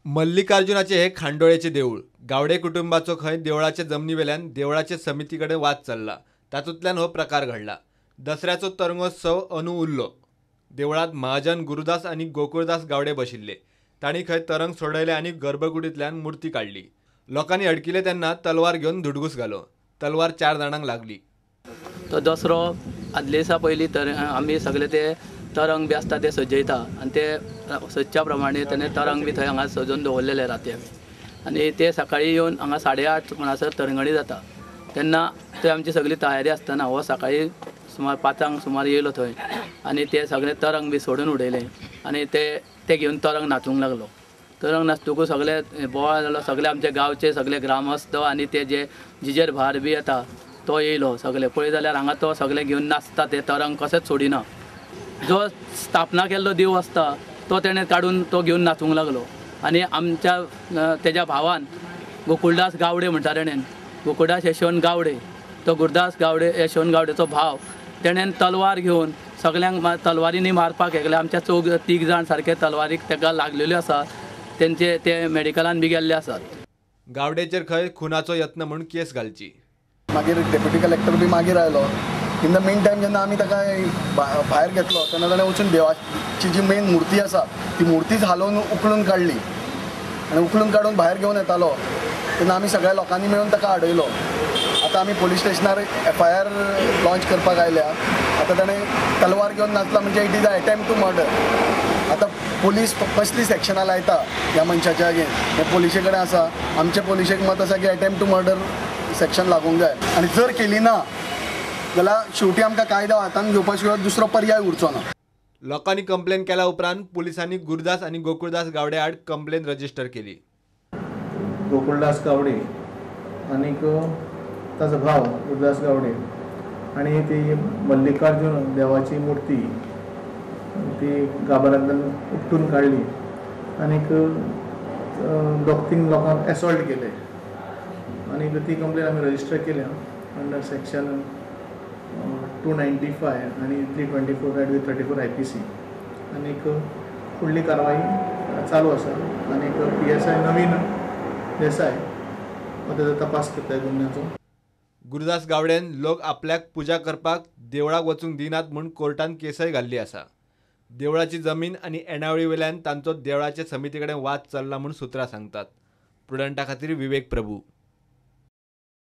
मल्लिकार्जुनाचे हे खांडोळेचे देऊळ गावडे कुटुंबाचो खंय देवळाच्या जमनीवेल्यान देवळाचे समितीकडे वाद चल्ला। तातूंतल्यान हो प्रकार घडला। दसऱ्याचो तरंगोत्सव अंदू उरलो। देवळात महाजन गुरुदास आणि गोकुळदास गावडे बशिल्ले। तांणी खंय तरंग सोडयले आणि गर्भकुडींतल्यान मूर्ती काढली। लोकांनी अडकिले तेन्ना तलवार घेवन धुडगूस घालो। तलवार 4 जाणांक लागली। तो दसरो आदले दिसा पयलीं तर आमी सगळे ते तरंग बी आसता ते सजयता आनी ते सजच्या प्रमाणे तेणे तरंग बी थंय हांगा सजोवन दवरलेले राती आनी ते सकाळी येवन हांगा 8:30 म्हणसर तरंगणी जाता। तेन्ना ते आमची सगळी तयारी आसतना हो सकाळी सुमार 5 सुमार येयलो थंय आनी ते सगळे तरंग बी सोडून उडयले आनी ते घेवन तरंग नाचूंक लागलो। तरंग नाचतकूच सगळे बोवाळ जालो। सगळे आमचे गांवचे सगळे ग्रामस्थ आनी ते जे जिजेर भार बी येता तो येयलो सगळे पळय जाल्यार हांगा तो सगळे घेवन नाचता ते तरंग कशेंच सोडिना। जो स्थापना केल्लो देव आसता तो तेणें काडून तो घेवन नाचूंक लागलो आनी आमच्या तेज्या भावान गोकुळदास गावडे म्हणटा तेणें गोकुळदास यशवंत गावडे तो गुरुदास गावडे यशवंत गावडेचो भाव तेणें तलवार घेवन सगळ्यांक तलवारींनी मारपाक लागले। आमच्या 3 जाण सारके तलवारीक ताका लागलेल्यो आसा। तेंचे ते मेडिकलान बी गेल्ले आसात। गावडेचेर खंय खुनाचो यत्न म्हूण केस घालची। मागीर डेप्युटी कलेक्टर बी मागीर आयलो। इन द मेन टायम जेन्ना आमी ताका भायर घेतलो तेन्ना ताणें वचून देवाची जी मेन मुर्ती आसा ती मुर्तीच हालोवन उखलून काडली आनी उखलून काडून भायर घेवन येतालो तेन्ना आमी सगळ्या लोकांनी मेळून ताका आडयलो। आतां आमी पुलीस स्टेशनार FIR लॉन्च करपाक आयल्या। आतां ताणें तलवार घेवन नाचला म्हणजे it is a attempt to murder. आतां पुलीस कसली सेक्शनां लायता ह्या मनशाच्या अगेन्स्ट हें पुलिशे कडेन आसा। आमचे पुलिशेक मत आसा की अटेम्प्ट टू मर्डर सेक्शन लागूंक जाय आनी जर केली ना जाल्यार शेवटी आमकां कायदो हातान घेवपा शिवाय दुसरो पर्याय उरचो ना। लोकांनी कंप्लेन केल्या उपरांत पुलिसांनी गुरुदास आणि गोकुळदास गावडे आड कंप्लेन रजिस्टर केली। गोकुळदास गावडे आनीक ताचो भाव गुरुदास गावडे आणि ती मल्लिकार्जुन देवाची मूर्ती ती गाभाऱ्यांतल्यान उपटून काडली आनीक 2-3 लोकांक एसॉल्ट केले आनी ती कंप्लेन आमी रजिस्टर केल्या अंडर सेक्शन 295 आणि 324 ऍट 34 IPC आनीक फुडली कारवाई चालू आसा आनीक PSI नवीन देसाय हो तेजो तपास करता गुन्ह्याचो। गुरुदास गावडेन लोक आपल्याक पुजा करपाक देवळाक वचूंक दिनात म्हूण कोर्टान केसय घाल्ली आसा। देवळाची जमीन आनी येणावळी वेल्यान तांचो देवळाचे समिती कडेन वाद चल्ला म्हूण सुत्रां सांगतात। प्रुडंटा खातीर विवेक प्रभू।